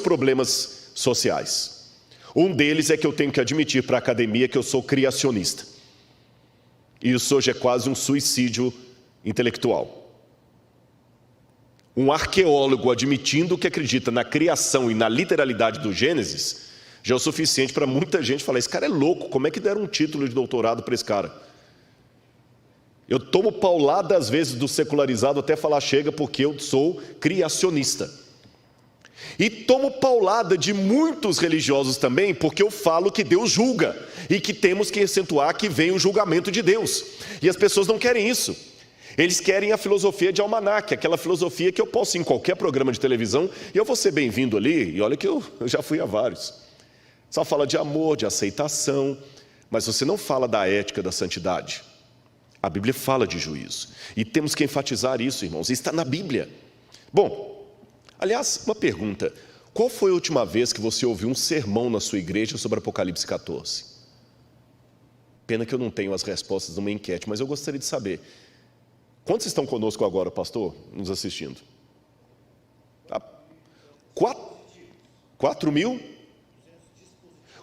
problemas sociais. Um deles é que eu tenho que admitir para a academia que eu sou criacionista. E isso hoje é quase um suicídio intelectual. Um arqueólogo admitindo que acredita na criação e na literalidade do Gênesis já é o suficiente para muita gente falar: esse cara é louco, como é que deram um título de doutorado para esse cara? Eu tomo paulada às vezes do secularizado até falar chega, porque eu sou criacionista. E tomo paulada de muitos religiosos também, porque eu falo que Deus julga e que temos que acentuar que vem o julgamento de Deus. E as pessoas não querem isso. Eles querem a filosofia de almanaque, aquela filosofia que eu posso ir em qualquer programa de televisão e eu vou ser bem-vindo ali, e olha que eu já fui a vários. Só fala de amor, de aceitação, mas você não fala da ética, da santidade. A Bíblia fala de juízo, e temos que enfatizar isso, irmãos, está na Bíblia. Bom, aliás, uma pergunta: qual foi a última vez que você ouviu um sermão na sua igreja sobre Apocalipse 14? Pena que eu não tenho as respostas numa enquete, mas eu gostaria de saber. Quantos estão conosco agora, pastor, nos assistindo?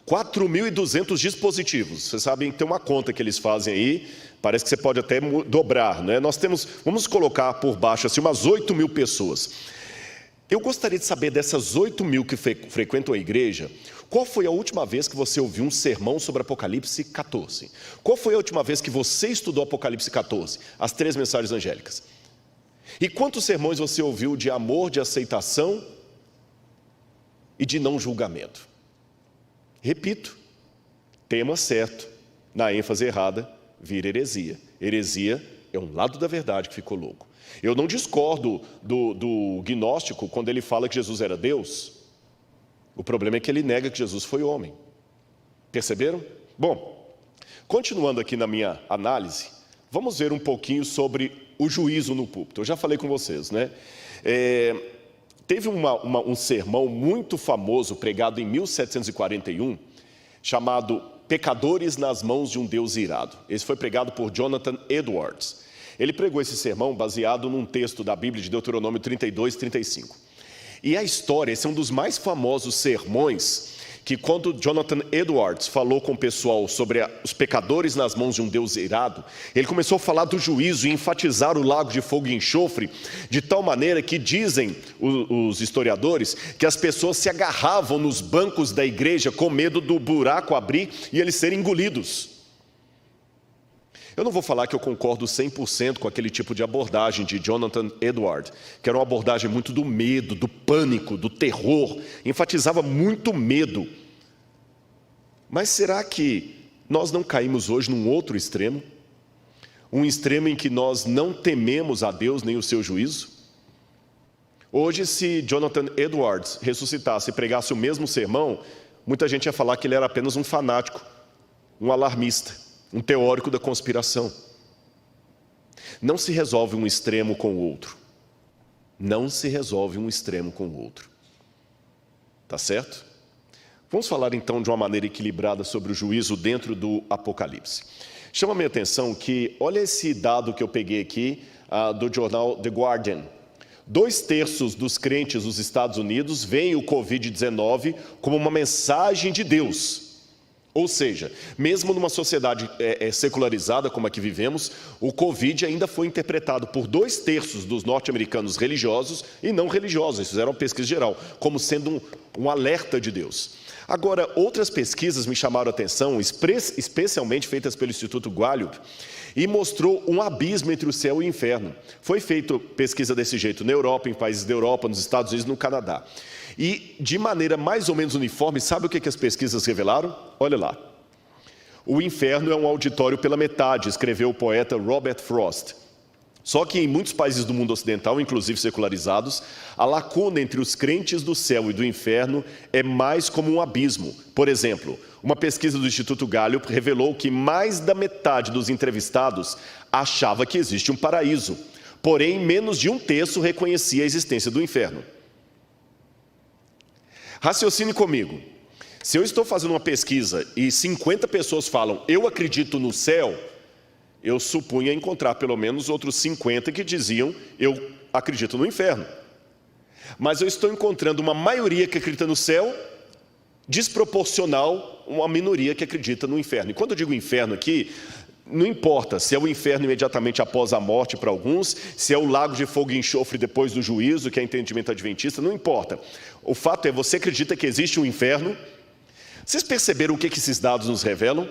4.200 dispositivos. Vocês sabem que tem uma conta que eles fazem aí, parece que você pode até dobrar, né? Nós temos, vamos colocar por baixo assim, umas 8.000 pessoas. Eu gostaria de saber dessas 8.000 que frequentam a igreja, qual foi a última vez que você ouviu um sermão sobre Apocalipse 14? Qual foi a última vez que você estudou Apocalipse 14? As 3 mensagens angélicas. E quantos sermões você ouviu de amor, de aceitação e de não julgamento? Repito, tema certo, na ênfase errada, vira heresia. Heresia é um lado da verdade que ficou louco. Eu não discordo do gnóstico quando ele fala que Jesus era Deus. O problema é que ele nega que Jesus foi homem. Perceberam? Bom, continuando aqui na minha análise, vamos ver um pouquinho sobre o juízo no púlpito. Eu já falei com vocês, né? Teve um sermão muito famoso, pregado em 1741, chamado Pecadores nas Mãos de um Deus Irado. Esse foi pregado por Jonathan Edwards. Ele pregou esse sermão baseado num texto da Bíblia de Deuteronômio 32, 35. E a história, esse é um dos mais famosos sermões, que quando Jonathan Edwards falou com o pessoal sobre os pecadores nas mãos de um Deus irado, ele começou a falar do juízo e enfatizar o lago de fogo e enxofre, de tal maneira que dizem os historiadores que as pessoas se agarravam nos bancos da igreja com medo do buraco abrir e eles serem engolidos. Eu não vou falar que eu concordo 100% com aquele tipo de abordagem de Jonathan Edwards, que era uma abordagem muito do medo, do pânico, do terror, enfatizava muito medo. Mas será que nós não caímos hoje num outro extremo? Um extremo em que nós não tememos a Deus nem o seu juízo? Hoje, se Jonathan Edwards ressuscitasse e pregasse o mesmo sermão, muita gente ia falar que ele era apenas um fanático, um alarmista, um teórico da conspiração. Não se resolve um extremo com o outro. Não se resolve um extremo com o outro. Tá certo? Vamos falar então de uma maneira equilibrada sobre o juízo dentro do Apocalipse. Chama a minha atenção que, olha esse dado que eu peguei aqui do jornal The Guardian. 2/3 dos crentes dos Estados Unidos veem o Covid-19 como uma mensagem de Deus. Ou seja, mesmo numa sociedade secularizada como a que vivemos, o Covid ainda foi interpretado por 2/3 dos norte-americanos religiosos e não religiosos, eles fizeram uma pesquisa geral, como sendo um alerta de Deus. Agora, outras pesquisas me chamaram a atenção, especialmente feitas pelo Instituto Gallup, e mostrou um abismo entre o céu e o inferno. Foi feita pesquisa desse jeito na Europa, em países da Europa, nos Estados Unidos e no Canadá. E, de maneira mais ou menos uniforme, sabe o que as pesquisas revelaram? Olha lá. O inferno é um auditório pela metade, escreveu o poeta Robert Frost. Só que em muitos países do mundo ocidental, inclusive secularizados, a lacuna entre os crentes do céu e do inferno é mais como um abismo. Por exemplo, uma pesquisa do Instituto Gallup revelou que mais da metade dos entrevistados achava que existe um paraíso. Porém, menos de 1/3 reconhecia a existência do inferno. Raciocine comigo. Se eu estou fazendo uma pesquisa e 50 pessoas falam, eu acredito no céu, eu supunha encontrar pelo menos outros 50 que diziam, eu acredito no inferno. Mas eu estou encontrando uma maioria que acredita no céu, desproporcional a uma minoria que acredita no inferno. E quando eu digo inferno aqui, não importa se é o inferno imediatamente após a morte para alguns, se é o lago de fogo e enxofre depois do juízo, que é entendimento adventista, não importa. O fato é, você acredita que existe um inferno? Vocês perceberam o que esses dados nos revelam?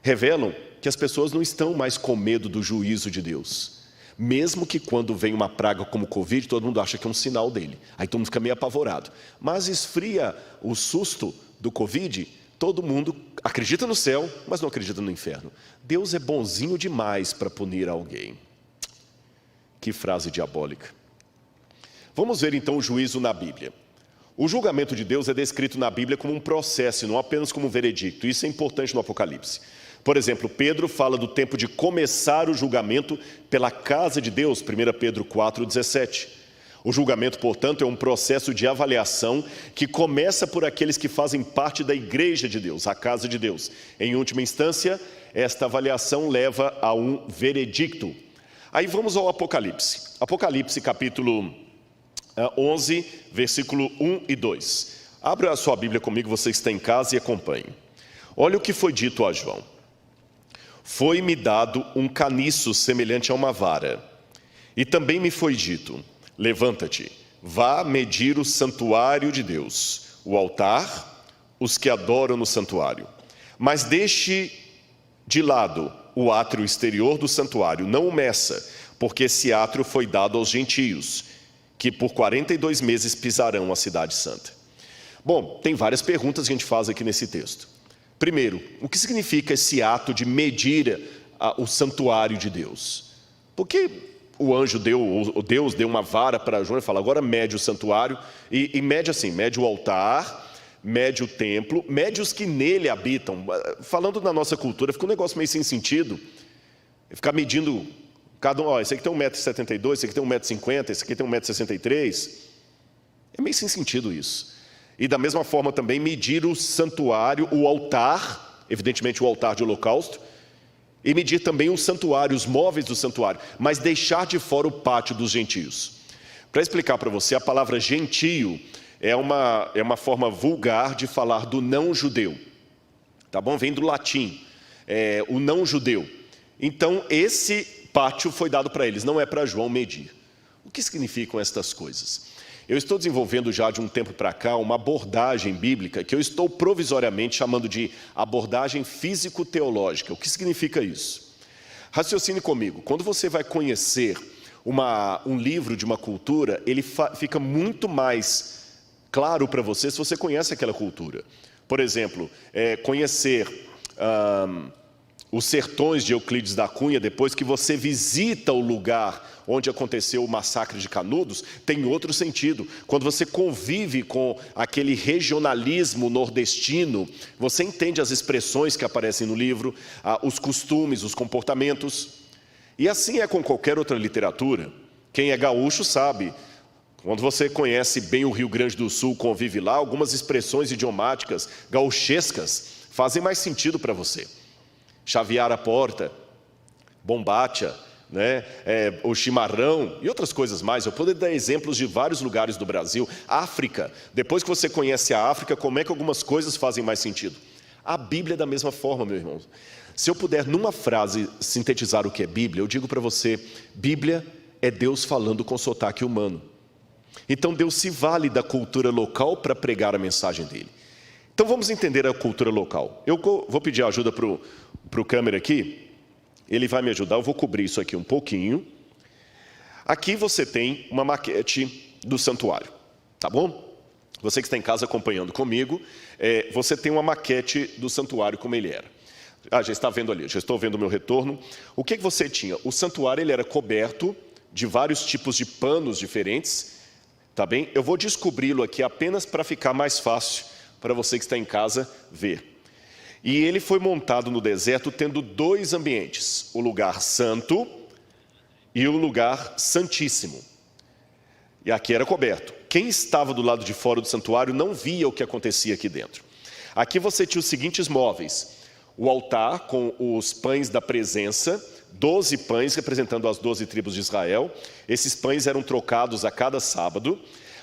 Revelam que as pessoas não estão mais com medo do juízo de Deus. Mesmo que quando vem uma praga como o Covid, todo mundo acha que é um sinal dele. Aí todo mundo fica meio apavorado. Mas esfria o susto do Covid, todo mundo acredita no céu, mas não acredita no inferno. Deus é bonzinho demais para punir alguém. Que frase diabólica. Vamos ver então o juízo na Bíblia. O julgamento de Deus é descrito na Bíblia como um processo, não apenas como um veredicto. Isso é importante no Apocalipse. Por exemplo, Pedro fala do tempo de começar o julgamento pela casa de Deus, 1 Pedro 4,17. O julgamento, portanto, é um processo de avaliação que começa por aqueles que fazem parte da igreja de Deus, a casa de Deus. Em última instância, esta avaliação leva a um veredicto. Aí vamos ao Apocalipse. Apocalipse, capítulo 11, versículo 1 e 2. Abra a sua Bíblia comigo, você que está em casa, e acompanhe. Olha o que foi dito a João. Foi-me dado um caniço semelhante a uma vara, e também me foi dito: levanta-te, vá medir o santuário de Deus, o altar, os que adoram no santuário. Mas deixe de lado o átrio exterior do santuário, não o meça, porque esse átrio foi dado aos gentios, que por 42 meses pisarão a cidade santa. Bom, tem várias perguntas que a gente faz aqui nesse texto. Primeiro, o que significa esse ato de medir o santuário de Deus? Porque o anjo Deus deu uma vara para João e fala: agora mede o santuário, e mede assim, mede o altar, mede o templo, mede os que nele habitam. Falando na nossa cultura, fica um negócio meio sem sentido, ficar medindo cada um, esse aqui tem 1,72 m, esse aqui tem 1,50 m, esse aqui tem 1,63 m, é meio sem sentido isso. E da mesma forma também medir o santuário, o altar, evidentemente o altar de holocausto, e medir também o santuário, os móveis do santuário, mas deixar de fora o pátio dos gentios. Para explicar para você, a palavra gentio é uma forma vulgar de falar do não-judeu, tá bom? Vem do latim, o não-judeu. Então esse pátio foi dado para eles, não é para João medir. O que significam estas coisas? Eu estou desenvolvendo já de um tempo para cá uma abordagem bíblica que eu estou provisoriamente chamando de abordagem físico-teológica. O que significa isso? Raciocine comigo. Quando você vai conhecer um livro de uma cultura, ele fica muito mais claro para você se você conhece aquela cultura. Por exemplo, conhecer os sertões de Euclides da Cunha, depois que você visita o lugar onde aconteceu o massacre de Canudos, tem outro sentido. Quando você convive com aquele regionalismo nordestino, você entende as expressões que aparecem no livro, os costumes, os comportamentos. E assim é com qualquer outra literatura. Quem é gaúcho sabe. Quando você conhece bem o Rio Grande do Sul, convive lá, algumas expressões idiomáticas, gauchescas, fazem mais sentido para você. Chavear a porta, bombacha, né? O chimarrão e outras coisas mais. Eu poderia dar exemplos de vários lugares do Brasil. África, depois que você conhece a África, como é que algumas coisas fazem mais sentido? A Bíblia é da mesma forma, meu irmão. Se eu puder, numa frase, sintetizar o que é Bíblia, eu digo para você: Bíblia é Deus falando com sotaque humano. Então Deus se vale da cultura local para pregar a mensagem dele. Então vamos entender a cultura local. Eu vou pedir ajuda para o câmera aqui. Ele vai me ajudar, eu vou cobrir isso aqui um pouquinho. Aqui você tem uma maquete do santuário, tá bom? Você que está em casa acompanhando comigo, você tem uma maquete do santuário como ele era. Já está vendo ali, já estou vendo o meu retorno. O que você tinha? O santuário ele era coberto de vários tipos de panos diferentes, tá bem? Eu vou descobri-lo aqui apenas para ficar mais fácil para você que está em casa ver. E ele foi montado no deserto tendo dois ambientes, o lugar santo e o lugar santíssimo. E aqui era coberto. Quem estava do lado de fora do santuário não via o que acontecia aqui dentro. Aqui você tinha os seguintes móveis: o altar com os pães da presença, 12 pães representando as 12 tribos de Israel. Esses pães eram trocados a cada sábado.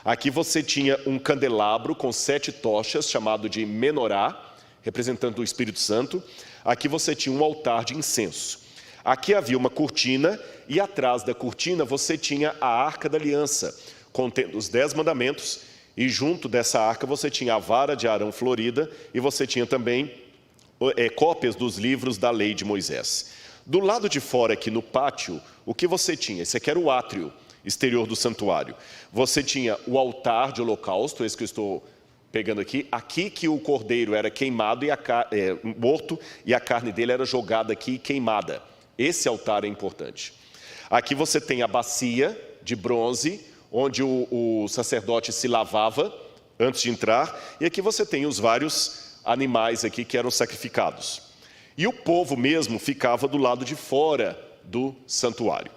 Aqui você tinha um candelabro com 7 tochas, chamado de menorá, representando o Espírito Santo. Aqui você tinha um altar de incenso. Aqui havia uma cortina e atrás da cortina você tinha a Arca da Aliança, contendo os 10 mandamentos, e junto dessa arca você tinha a vara de Arão florida e você tinha também cópias dos livros da lei de Moisés. Do lado de fora aqui no pátio, o que você tinha? Esse aqui era o átrio exterior do santuário. Você tinha o altar de holocausto, esse que eu estou pegando aqui que o cordeiro era queimado e morto e a carne dele era jogada aqui queimada. Esse altar é importante. Aqui você tem a bacia de bronze, onde o sacerdote se lavava antes de entrar, e aqui você tem os vários animais aqui que eram sacrificados. E o povo mesmo ficava do lado de fora do santuário.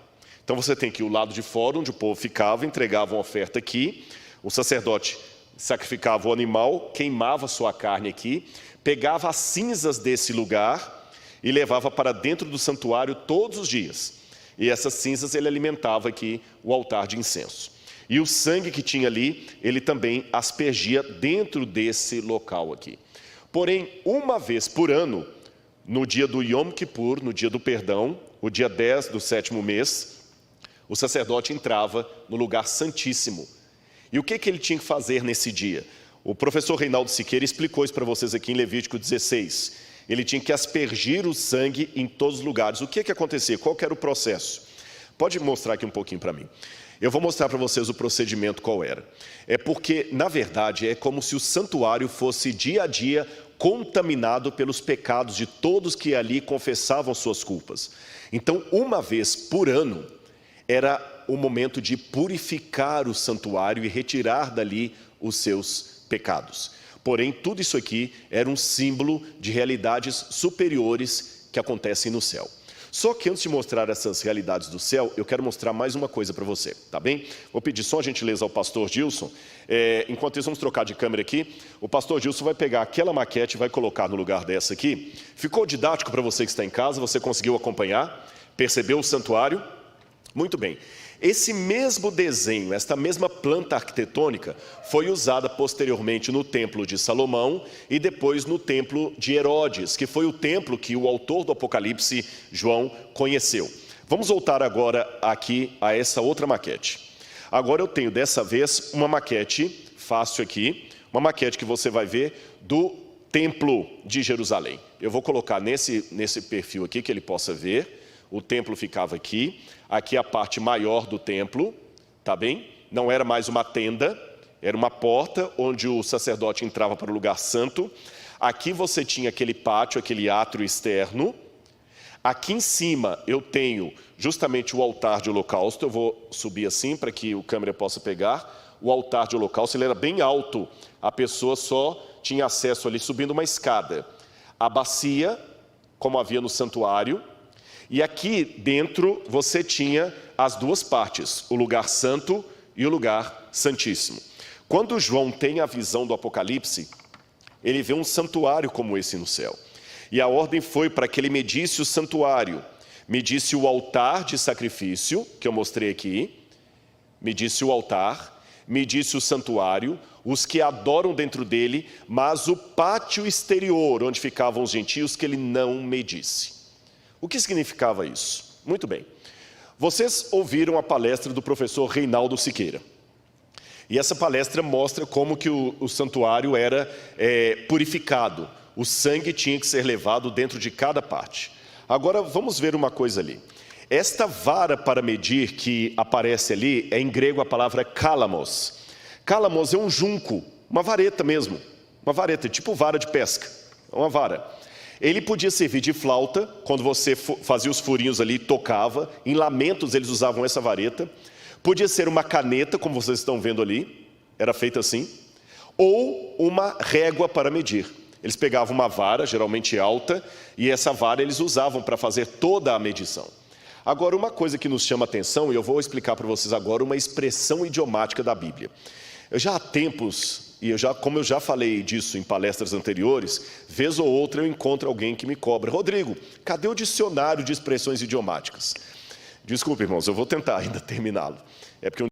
Então você tem aqui o lado de fora, onde o povo ficava, entregava uma oferta aqui, o sacerdote sacrificava o animal, queimava sua carne aqui, pegava as cinzas desse lugar e levava para dentro do santuário todos os dias. E essas cinzas ele alimentava aqui o altar de incenso. E o sangue que tinha ali, ele também aspergia dentro desse local aqui. Porém, uma vez por ano, no dia do Yom Kippur, no dia do perdão, o dia 10 do 7º mês, o sacerdote entrava no lugar santíssimo. E o que ele tinha que fazer nesse dia? O professor Reinaldo Siqueira explicou isso para vocês aqui em Levítico 16. Ele tinha que aspergir o sangue em todos os lugares. O que acontecia? Qual que era o processo? Pode mostrar aqui um pouquinho para mim. Eu vou mostrar para vocês o procedimento qual era. É porque, na verdade, é como se o santuário fosse dia a dia contaminado pelos pecados de todos que ali confessavam suas culpas. Então, uma vez por ano, era o momento de purificar o santuário e retirar dali os seus pecados. Porém, tudo isso aqui era um símbolo de realidades superiores que acontecem no céu. Só que antes de mostrar essas realidades do céu, eu quero mostrar mais uma coisa para você, tá bem? Vou pedir só a gentileza ao pastor Gilson. Enquanto isso, vamos trocar de câmera aqui. O pastor Gilson vai pegar aquela maquete e vai colocar no lugar dessa aqui. Ficou didático para você que está em casa? Você conseguiu acompanhar? Percebeu o santuário? Muito bem. Esse mesmo desenho, esta mesma planta arquitetônica, foi usada posteriormente no templo de Salomão e depois no templo de Herodes, que foi o templo que o autor do Apocalipse, João, conheceu. Vamos voltar agora aqui a essa outra maquete. Agora eu tenho dessa vez uma maquete fácil aqui, uma maquete que você vai ver do templo de Jerusalém. Eu vou colocar nesse perfil aqui que ele possa ver. O templo ficava aqui a parte maior do templo, tá bem? Não era mais uma tenda, era uma porta onde o sacerdote entrava para o lugar santo. Aqui você tinha aquele pátio, aquele átrio externo. Aqui em cima eu tenho justamente o altar de holocausto. Eu vou subir assim para que o câmera possa pegar. O altar de holocausto, ele era bem alto. A pessoa só tinha acesso ali subindo uma escada. A bacia, como havia no santuário. E aqui dentro você tinha as duas partes, o lugar santo e o lugar santíssimo. Quando João tem a visão do Apocalipse, ele vê um santuário como esse no céu. E a ordem foi para que ele medisse o santuário, medisse o altar de sacrifício, que eu mostrei aqui, medisse o altar, medisse o santuário, os que adoram dentro dele, mas o pátio exterior, onde ficavam os gentios, que ele não medisse. O que significava isso? Muito bem. Vocês ouviram a palestra do professor Reinaldo Siqueira. E essa palestra mostra como que o santuário era purificado. O sangue tinha que ser levado dentro de cada parte. Agora vamos ver uma coisa ali. Esta vara para medir que aparece ali, é em grego a palavra cálamos. Cálamos é um junco, uma vareta mesmo. Uma vareta, tipo vara de pesca. Uma vara. Ele podia servir de flauta, quando você fazia os furinhos ali, tocava. Em lamentos eles usavam essa vareta. Podia ser uma caneta, como vocês estão vendo ali, era feita assim. Ou uma régua para medir. Eles pegavam uma vara, geralmente alta, e essa vara eles usavam para fazer toda a medição. Agora, uma coisa que nos chama a atenção, e eu vou explicar para vocês agora uma expressão idiomática da Bíblia. Já há tempos, e como eu já falei disso em palestras anteriores, vez ou outra eu encontro alguém que me cobra: Rodrigo, cadê o dicionário de expressões idiomáticas? Desculpe, irmãos, eu vou tentar ainda terminá-lo. É porque